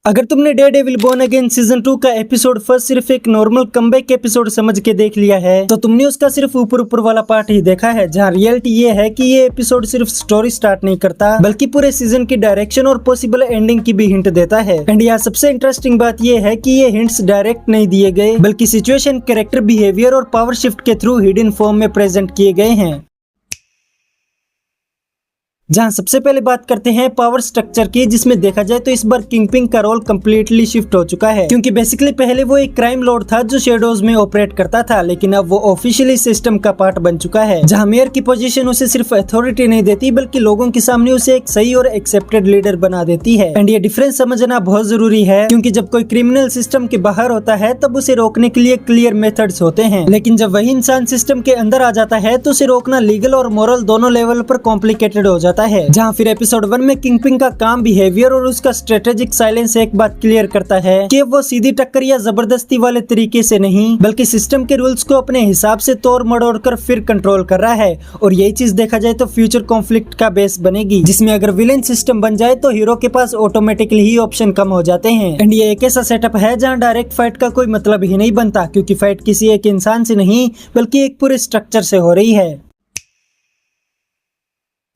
अगर तुमने Daredevil born again season 2 का एपिसोड फर्स्ट सिर्फ एक नॉर्मल कमबैक एपिसोड समझ के देख लिया है तो तुमने उसका सिर्फ ऊपर वाला पार्ट ही देखा है, जहां रियलिटी ये है कि ये एपिसोड सिर्फ स्टोरी स्टार्ट नहीं करता बल्कि पूरे सीजन की डायरेक्शन और पॉसिबल एंडिंग की भी हिंट देता है। एंड यहाँ सबसे इंटरेस्टिंग बात ये है कि ये हिंट्स डायरेक्ट नहीं दिए गए बल्कि सिचुएशन, कैरेक्टर बिहेवियर और पावर शिफ्ट के थ्रू हिडन फॉर्म में प्रेजेंट किए गए हैं। जहां सबसे पहले बात करते हैं पावर स्ट्रक्चर की, जिसमें देखा जाए तो इस बार किंगपिन का रोल कम्प्लीटली शिफ्ट हो चुका है, क्योंकि बेसिकली पहले वो एक क्राइम लॉर्ड था जो शेडोज में ऑपरेट करता था, लेकिन अब वो ऑफिशियली सिस्टम का पार्ट बन चुका है, जहां मेयर की पोजीशन उसे सिर्फ अथॉरिटी नहीं देती बल्कि लोगों के सामने उसे एक सही और एक्सेप्टेड लीडर बना देती है। एंड ये डिफरेंस समझना बहुत जरूरी है, क्योंकि जब कोई क्रिमिनल सिस्टम के बाहर होता है तब उसे रोकने के लिए क्लियर मेथड्स होते हैं, लेकिन जब वही इंसान सिस्टम के अंदर आ जाता है तो उसे रोकना लीगल और मोरल दोनों लेवल पर कॉम्प्लिकेटेड हो जाता है। जहां फिर एपिसोड 1 में किंगपिन का काम, बिहेवियर और उसका स्ट्रेटेजिक साइलेंस एक बात क्लियर करता है कि वो सीधी टक्कर या जबरदस्ती वाले तरीके से नहीं बल्कि सिस्टम के रूल्स को अपने हिसाब से तोड़ मड़ोड़ कर फिर कंट्रोल कर रहा है। और यही चीज देखा जाए तो फ्यूचर कॉन्फ्लिक्ट का बेस बनेगी, जिसमें अगर विलेन सिस्टम बन जाए तो हीरो के पास ऑटोमेटिकली ही ऑप्शन कम हो जाते हैं। एंड ये एक ऐसा सेटअप है जहाँ डायरेक्ट फाइट का कोई मतलब ही नहीं बनता, क्योंकि फाइट किसी एक इंसान से नहीं बल्कि एक पूरे स्ट्रक्चर से हो रही है।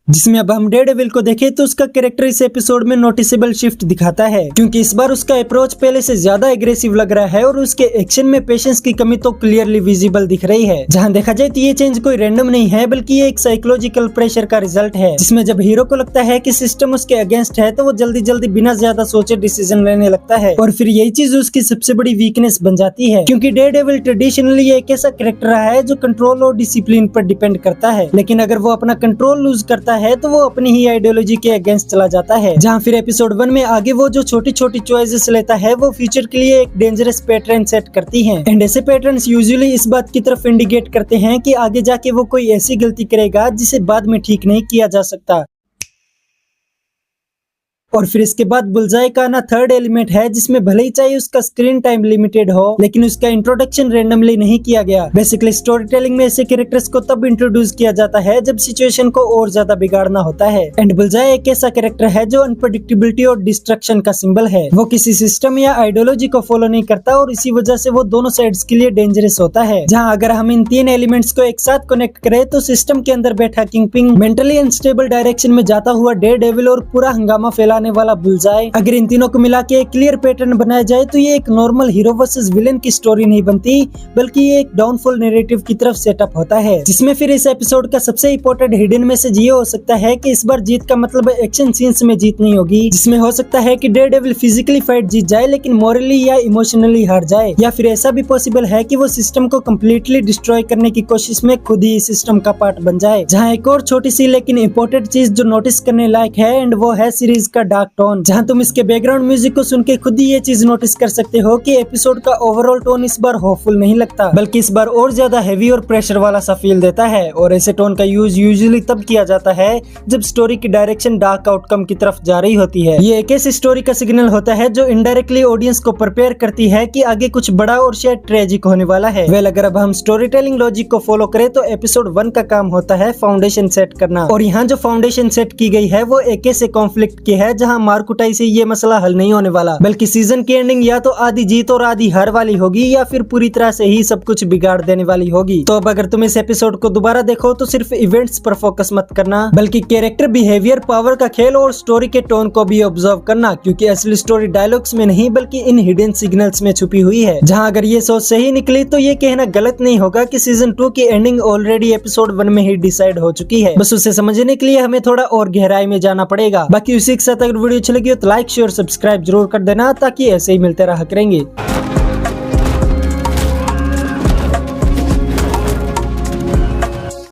जिसमें अब हम डेयरडेविल को देखें तो उसका कैरेक्टर इस एपिसोड में नोटिसेबल शिफ्ट दिखाता है, क्योंकि इस बार उसका अप्रोच पहले से ज्यादा एग्रेसिव लग रहा है और उसके एक्शन में पेशेंस की कमी तो क्लियरली विजिबल दिख रही है। जहां देखा जाए तो ये चेंज कोई रैंडम नहीं है बल्कि ये एक साइकोलॉजिकल प्रेशर का रिजल्ट है, जिसमें जब हीरो को लगता है कि सिस्टम उसके अगेंस्ट है तो वो जल्दी जल्दी बिना ज्यादा सोचे डिसीजन लेने लगता है, और फिर यही चीज उसकी सबसे बड़ी वीकनेस बन जाती है, क्योंकि डेयरडेविल ट्रेडिशनली एक ऐसा कैरेक्टर रहा है जो कंट्रोल और डिसिप्लिन पर डिपेंड करता है, लेकिन अगर वो अपना कंट्रोल लूज करता है तो वो अपनी ही आइडियोलॉजी के अगेंस्ट चला जाता है। जहां फिर एपिसोड 1 में आगे वो जो छोटी छोटी चॉइसेस लेता है वो फ्यूचर के लिए एक डेंजरस पैटर्न सेट करती हैं। एंड ऐसे पैटर्न्स यूजुअली इस बात की तरफ इंडिकेट करते हैं कि आगे जाके वो कोई ऐसी गलती करेगा जिसे बाद में ठीक नहीं किया जा सकता। और फिर इसके बाद बुलजाई का आना थर्ड एलिमेंट है, जिसमें भले ही चाहिए उसका स्क्रीन टाइम लिमिटेड हो लेकिन उसका इंट्रोडक्शन रैंडमली नहीं किया गया। बेसिकली स्टोरी टेलिंग में ऐसे कैरेक्टर्स को तब इंट्रोड्यूस किया जाता है जब सिचुएशन को और ज्यादा बिगाड़ना होता है। एंड बुलजाई एक ऐसा कैरेक्टर है जो अनप्रेडिक्टेबिलिटी और डिस्ट्रक्शन का सिंबल है। वो किसी सिस्टम या आइडियोलॉजी को फॉलो नहीं करता और इसी वजह से वो दोनों साइड्स के लिए डेंजरस होता है। जहाँ अगर हम इन तीन एलिमेंट्स को एक साथ कनेक्ट करें तो सिस्टम के अंदर बैठा किंगपिन, मेंटली अनस्टेबल डायरेक्शन में जाता हुआ डेयरडेविल और पूरा हंगामा फैलाने वाला बुलजाई, अगर इन तीनों को मिला के एक क्लियर पैटर्न बनाया जाए तो ये एक नॉर्मल हीरो वर्सेस विलेन की स्टोरी नहीं बनती बल्कि ये एक डाउनफॉल नैरेटिव की तरफ सेटअप होता है, जिसमें फिर इस एपिसोड का सबसे इंपॉर्टेंट हिडन मैसेज ये हो सकता है कि इस बार जीत का मतलब एक्शन सीन्स में जीत नहीं होगी, जिसमें हो सकता है कि डेयरडेविल फिजिकली फाइट जीत जाए लेकिन मोरली या इमोशनली हार जाए, या फिर ऐसा भी पॉसिबल है कि वो सिस्टम को कम्प्लीटली डिस्ट्रॉय करने की कोशिश में खुद ही सिस्टम का पार्ट बन जाए। जहाँ एक और छोटी सी लेकिन इंपॉर्टेंट चीज जो नोटिस करने लायक है एंड वो है सीरीज का डार्क टोन, जहां तुम इसके बैकग्राउंड म्यूजिक को सुन के खुद ही ये चीज नोटिस कर सकते हो कि एपिसोड का ओवरऑल टोन इस बार होपफुल नहीं लगता बल्कि इस बार और ज्यादा हेवी और प्रेशर वाला सा फील देता है। और ऐसे टोन का यूज यूजुअली तब किया जाता है जब स्टोरी की डायरेक्शन डार्क आउटकम की तरफ जा रही होती है। ये एक ऐसी स्टोरी का सिग्नल होता है जो इनडायरेक्टली ऑडियंस को प्रिपेयर करती है कि आगे कुछ बड़ा और शायद ट्रेजिक होने वाला है। वेल, अगर अब हम स्टोरी टेलिंग लॉजिक को फॉलो करें तो एपिसोड 1 का काम होता है फाउंडेशन सेट करना, और यहाँ जो फाउंडेशन सेट की गई है वो एक ऐसे कॉन्फ्लिक्ट की है जहाँ मारकुटाई से ये मसला हल नहीं होने वाला बल्कि सीजन की एंडिंग या तो आधी जीत और आधी हार वाली होगी या फिर पूरी तरह से ही सब कुछ बिगाड़ देने वाली होगी। तो अब अगर तुम इस एपिसोड को दोबारा देखो तो सिर्फ इवेंट्स पर फोकस मत करना बल्कि कैरेक्टर बिहेवियर, पावर का खेल और स्टोरी के टोन को भी ऑब्जर्व करना, क्योंकि असली स्टोरी डायलॉग्स में नहीं बल्कि इन हिडन सिग्नल्स में छुपी हुई है। जहां अगर ये सोच सही निकली तो ये कहना गलत नहीं होगा कि सीजन 2 की एंडिंग ऑलरेडी एपिसोड 1 में ही डिसाइड हो चुकी है, बस उसे समझने के लिए हमें थोड़ा और गहराई में जाना पड़ेगा। बाकी उसी के साथ अगर वीडियो अच्छी लगी हो तो लाइक, शेयर, सब्सक्राइब जरूर कर देना ताकि ऐसे ही मिलते रहा करेंगे।